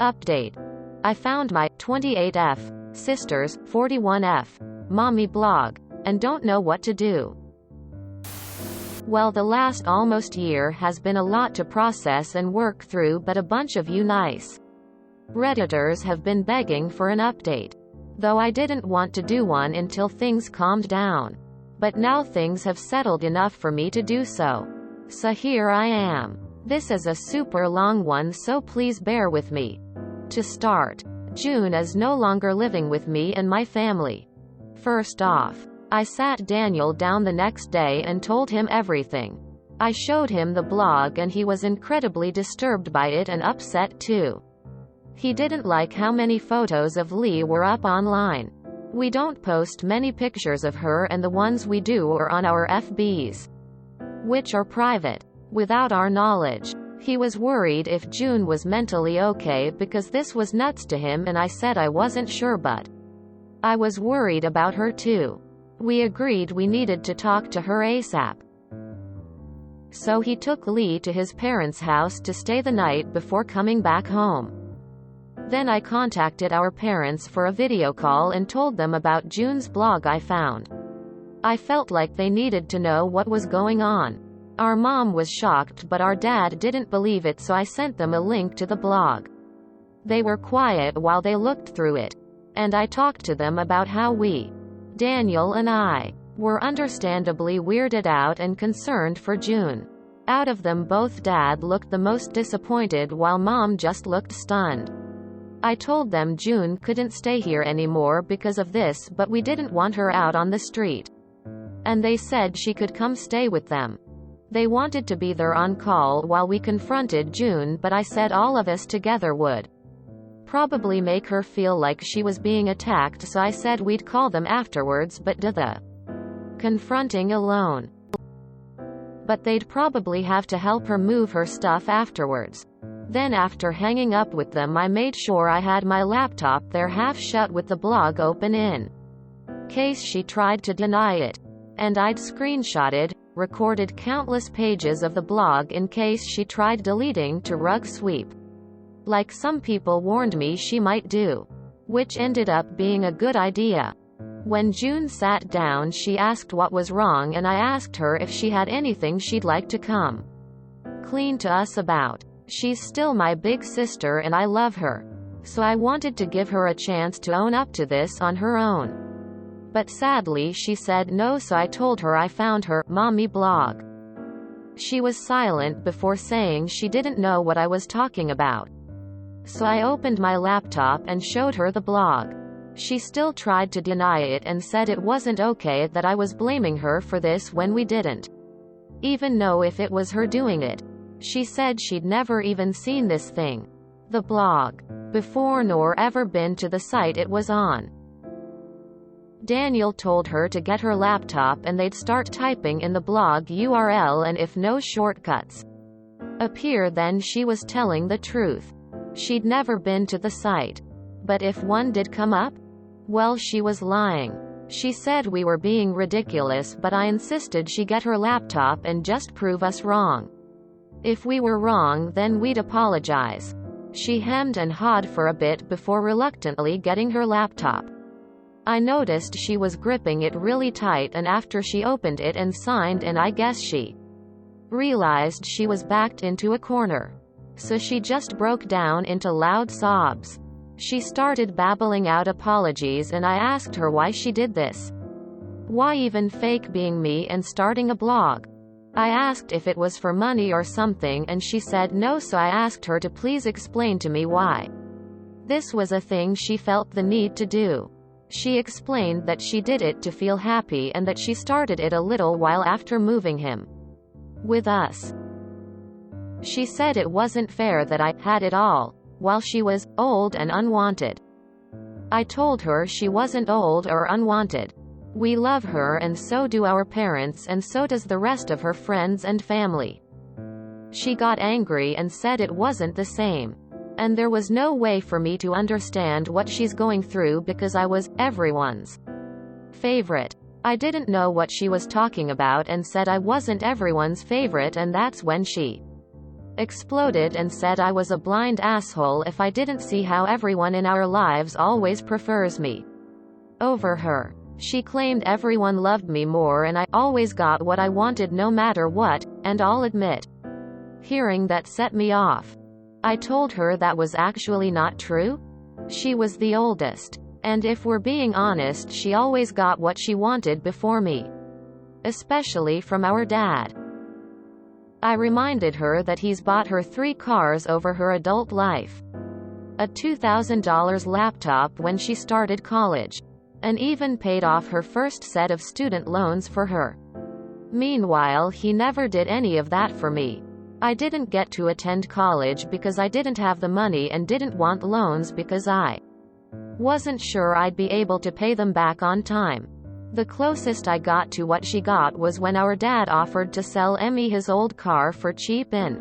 Update. I found my 28F sisters 41F mommy blog and don't know what to do. Well, the last almost year has been a lot to process and work through, but a bunch of you nice Redditors have been begging for an update. Though I didn't want to do one until things calmed down. But now things have settled enough for me to do so. So here I am. This is a super long one, so please bear with me. To start, June is no longer living with me and my family. First off, I sat Daniel down the next day and told him everything. I showed him the blog and he was incredibly disturbed by it and upset too. He didn't like how many photos of Lee were up online. We don't post many pictures of her, and the ones we do are on our FBs, which are private, without our knowledge. He was worried if June was mentally okay because this was nuts to him, and I said I wasn't sure, but I was worried about her too. We agreed we needed to talk to her ASAP. So he took Lee to his parents' house to stay the night before coming back home. Then I contacted our parents for a video call and told them about June's blog I found. I felt like they needed to know what was going on. Our mom was shocked, but our dad didn't believe it, so I sent them a link to the blog. They were quiet while they looked through it. And I talked to them about how we, Daniel and I, were understandably weirded out and concerned for June. Out of them both, Dad looked the most disappointed while Mom just looked stunned. I told them June couldn't stay here anymore because of this, but we didn't want her out on the street. And they said she could come stay with them. They wanted to be there on call while we confronted June, but I said all of us together would probably make her feel like she was being attacked, so I said we'd call them afterwards but do the confronting alone. But they'd probably have to help her move her stuff afterwards. Then after hanging up with them, I made sure I had my laptop there half shut with the blog open in case she tried to deny it. And I'd screenshotted, recorded countless pages of the blog in case she tried deleting to rug sweep, like some people warned me she might do. Which ended up being a good idea. When June sat down, she asked what was wrong, and I asked her if she had anything she'd like to come clean to us about. She's still my big sister and I love her. So I wanted to give her a chance to own up to this on her own. But sadly she said no, so I told her I found her mommy blog. She was silent before saying she didn't know what I was talking about. So I opened my laptop and showed her the blog. She still tried to deny it and said it wasn't okay that I was blaming her for this when we didn't even know if it was her doing it. She said she'd never even seen this thing, the blog, before nor ever been to the site it was on. Daniel told her to get her laptop and they'd start typing in the blog URL, and if no shortcuts appear, then she was telling the truth. She'd never been to the site. But if one did come up, well, she was lying. She said we were being ridiculous, but I insisted she get her laptop and just prove us wrong. If we were wrong, then we'd apologize. She hemmed and hawed for a bit before reluctantly getting her laptop. I noticed she was gripping it really tight, and after she opened it and signed in, I guess she realized she was backed into a corner. So she just broke down into loud sobs. She started babbling out apologies, and I asked her why she did this. Why even fake being me and starting a blog? I asked if it was for money or something, and she said no, so I asked her to please explain to me why this was a thing she felt the need to do. She explained that she did it to feel happy and that she started it a little while after moving him with us. She said it wasn't fair that I had it all, while she was old and unwanted. I told her she wasn't old or unwanted. We love her, and so do our parents, and so does the rest of her friends and family. She got angry and said it wasn't the same. And there was no way for me to understand what she's going through because I was everyone's favorite. I didn't know what she was talking about and said I wasn't everyone's favorite, and that's when she exploded and said I was a blind asshole if I didn't see how everyone in our lives always prefers me over her. She claimed everyone loved me more and I always got what I wanted no matter what, and I'll admit, hearing that set me off. I told her that was actually not true. She was the oldest. And if we're being honest, she always got what she wanted before me. Especially from our dad. I reminded her that he's bought her 3 cars over her adult life. A $2,000 laptop when she started college. And even paid off her first set of student loans for her. Meanwhile, he never did any of that for me. I didn't get to attend college because I didn't have the money and didn't want loans because I wasn't sure I'd be able to pay them back on time. The closest I got to what she got was when our dad offered to sell Emmy his old car for cheap and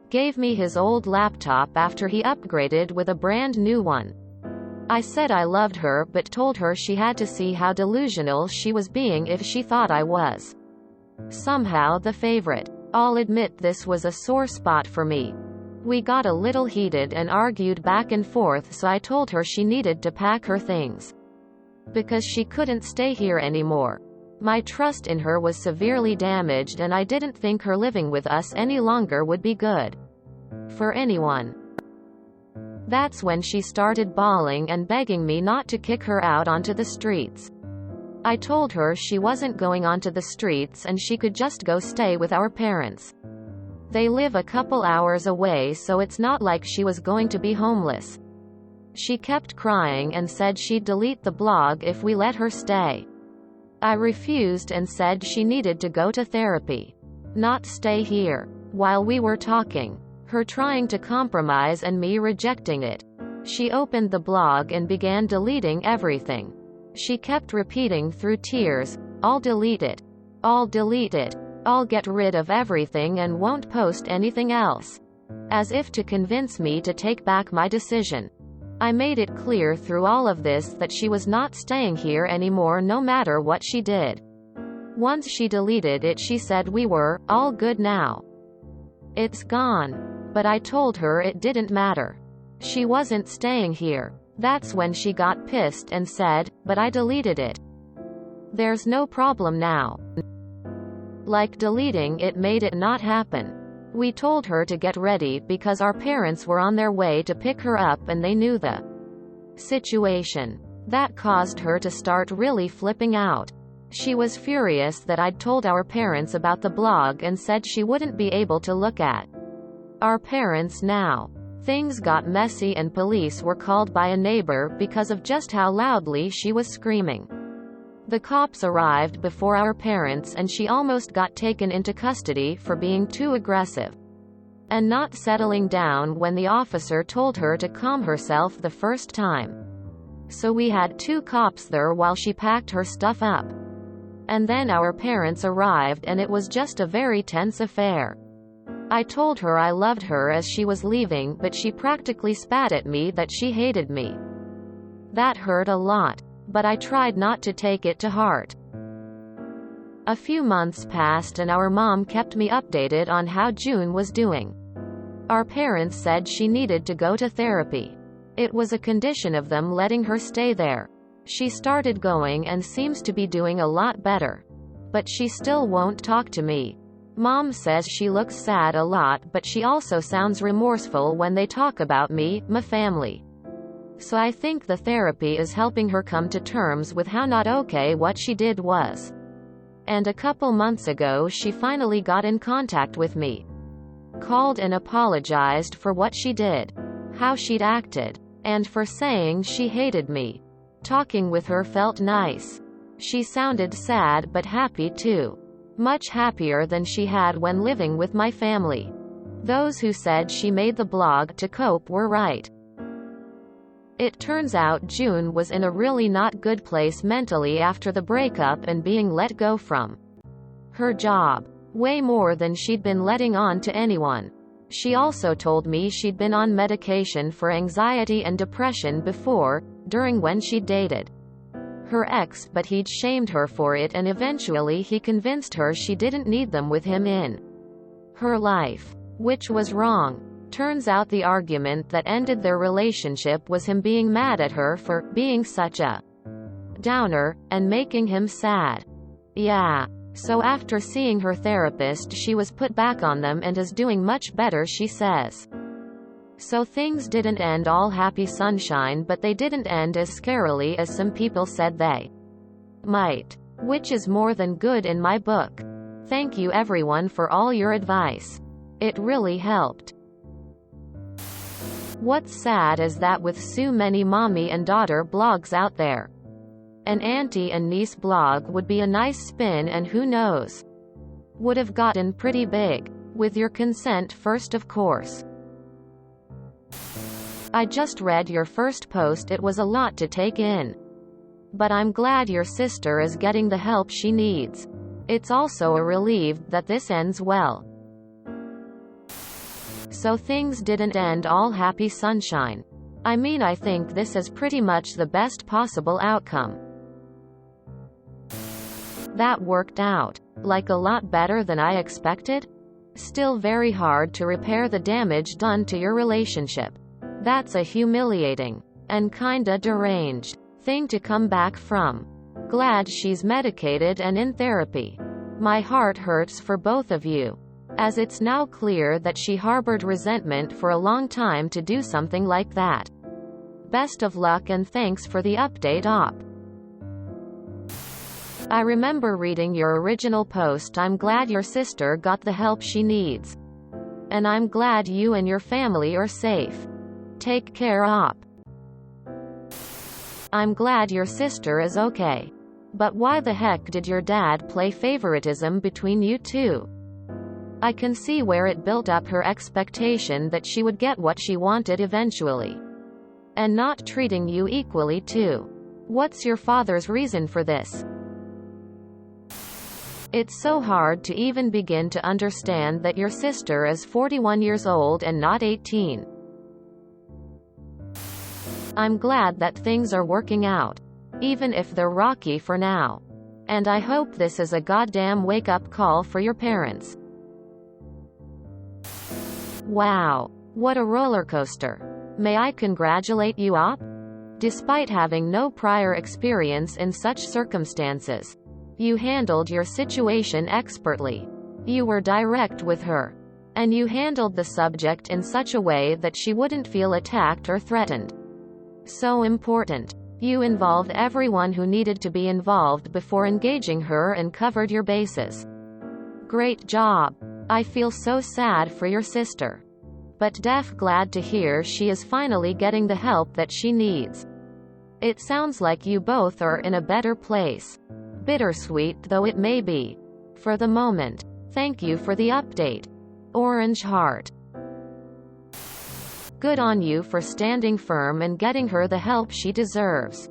gave me his old laptop after he upgraded with a brand new one. I said I loved her but told her she had to see how delusional she was being if she thought I was somehow the favorite. I'll admit this was a sore spot for me. We got a little heated and argued back and forth, so I told her she needed to pack her things because she couldn't stay here anymore. My trust in her was severely damaged and I didn't think her living with us any longer would be good for anyone. That's when she started bawling and begging me not to kick her out onto the streets. I told her she wasn't going onto the streets and she could just go stay with our parents. They live a couple hours away, so it's not like she was going to be homeless. She kept crying and said she'd delete the blog if we let her stay. I refused and said she needed to go to therapy, not stay here. While we were talking, her trying to compromise and me rejecting it, she opened the blog and began deleting everything. She kept repeating through tears, "I'll delete it. I'll delete it. I'll get rid of everything and won't post anything else." As if to convince me to take back my decision. I made it clear through all of this that she was not staying here anymore no matter what she did. Once she deleted it, she said we were all good now. It's gone. But I told her it didn't matter. She wasn't staying here. That's when she got pissed and said, "But I deleted it. There's no problem now." Like deleting it made it not happen. We told her to get ready because our parents were on their way to pick her up and they knew the situation. That caused her to start really flipping out. She was furious that I'd told our parents about the blog and said she wouldn't be able to look at our parents now. Things got messy and police were called by a neighbor because of just how loudly she was screaming. The cops arrived before our parents and she almost got taken into custody for being too aggressive and not settling down when the officer told her to calm herself the first time. So we had 2 cops there while she packed her stuff up. And then our parents arrived and it was just a very tense affair. I told her I loved her as she was leaving, but she practically spat at me that she hated me. That hurt a lot, but I tried not to take it to heart. A few months passed and our mom kept me updated on how June was doing. Our parents said she needed to go to therapy. It was a condition of them letting her stay there. She started going and seems to be doing a lot better. But she still won't talk to me. Mom says she looks sad a lot, but she also sounds remorseful when they talk about me, my family. So I think the therapy is helping her come to terms with how not okay what she did was. And a couple months ago she finally got in contact with me. Called and apologized for what she did, how she'd acted, and for saying she hated me. Talking with her felt nice. She sounded sad but happy too. Much happier than she had when living with my family. Those who said she made the blog to cope were right. It turns out June was in a really not good place mentally after the breakup and being let go from her job. Way more than she'd been letting on to anyone. She also told me she'd been on medication for anxiety and depression before, during when she dated her ex, but he'd shamed her for it and eventually he convinced her she didn't need them with him in her life. Which was wrong. Turns out the argument that ended their relationship was him being mad at her for being such a downer, and making him sad. Yeah. So after seeing her therapist, she was put back on them and is doing much better, she says. So things didn't end all happy sunshine, but they didn't end as scarily as some people said they might. Which is more than good in my book. Thank you everyone for all your advice. It really helped. What's sad is that with so many mommy and daughter blogs out there, an auntie and niece blog would be a nice spin, and who knows, would have gotten pretty big. With your consent first, of course. I just read your first post. It was a lot to take in. But I'm glad your sister is getting the help she needs. It's also a relief that this ends well. So things didn't end all happy sunshine. I mean, I think this is pretty much the best possible outcome. That worked out, like, a lot better than I expected. Still very hard to repair the damage done to your relationship. That's a humiliating and kinda deranged thing to come back from. Glad she's medicated and in therapy. My heart hurts for both of you, as it's now clear that she harbored resentment for a long time to do something like that. Best of luck and thanks for the update, op. I remember reading your original post. I'm glad your sister got the help she needs. And I'm glad you and your family are safe. Take care, op. I'm glad your sister is okay. But why the heck did your dad play favoritism between you two? I can see where it built up her expectation that she would get what she wanted eventually. And not treating you equally too. What's your father's reason for this? It's so hard to even begin to understand that your sister is 41 years old and not 18. I'm glad that things are working out, even if they're rocky for now. And I hope this is a goddamn wake-up call for your parents. Wow. What a roller coaster. May I congratulate you, op? Despite having no prior experience in such circumstances, you handled your situation expertly. You were direct with her. And you handled the subject in such a way that she wouldn't feel attacked or threatened. So important. You involved everyone who needed to be involved before engaging her and covered your bases. Great job. I feel so sad for your sister. But glad to hear she is finally getting the help that she needs. It sounds like you both are in a better place. Bittersweet though it may be. For the moment. Thank you for the update. Orange heart. Good on you for standing firm and getting her the help she deserves.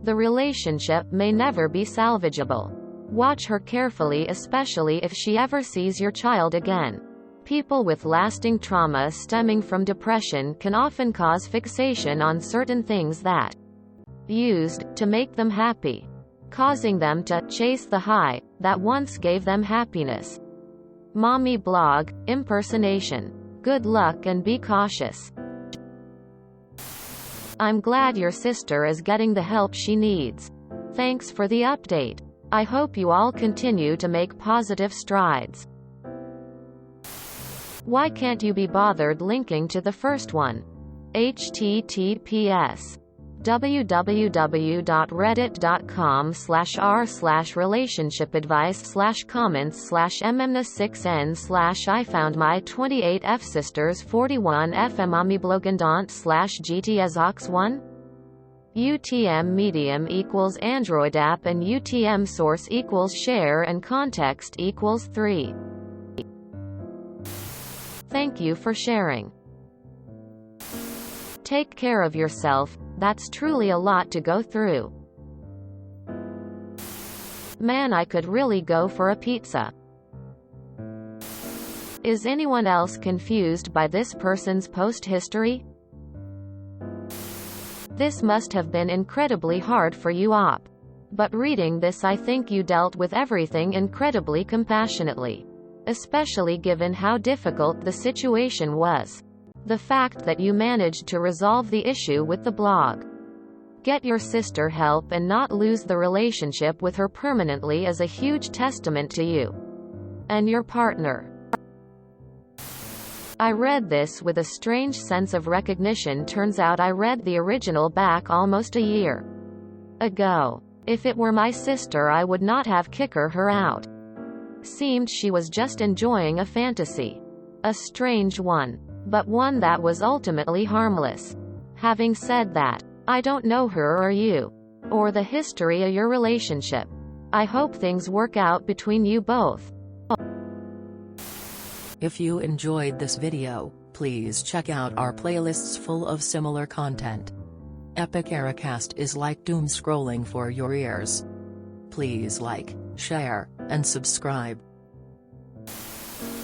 The relationship may never be salvageable. Watch her carefully, especially if she ever sees your child again. People with lasting trauma stemming from depression can often cause fixation on certain things that used to make them happy, causing them to chase the high that once gave them happiness. Mommy blog, impersonation. Good luck and be cautious. I'm glad your sister is getting the help she needs. Thanks for the update. I hope you all continue to make positive strides. Why can't you be bothered linking to the first one? https www.reddit.com/r/relationshipadvice/comments/mmna6n/I found my 28F sisters 41F/mommyblogandant/GTSox1 UTM medium equals Android app and UTM source equals share and context equals 3. Thank you for sharing. Take care of yourself. That's truly a lot to go through. Man, I could really go for a pizza. Is anyone else confused by this person's post history? This must have been incredibly hard for you, op. But reading this, I think you dealt with everything incredibly compassionately. especially given how difficult the situation was. The fact that you managed to resolve the issue with the blog, get your sister help and not lose the relationship with her permanently is a huge testament to you and your partner. I read this with a strange sense of recognition. Turns out I read the original back almost a year ago. If it were my sister, I would not have kicked her out. Seemed she was just enjoying a fantasy. A strange one, but one that was ultimately harmless. Having said that, I don't know her or you, or the history of your relationship. I hope things work out between you both. If you enjoyed this video, please check out our playlists full of similar content. Epic Ericast is like doom scrolling for your ears. Please like, share, and subscribe.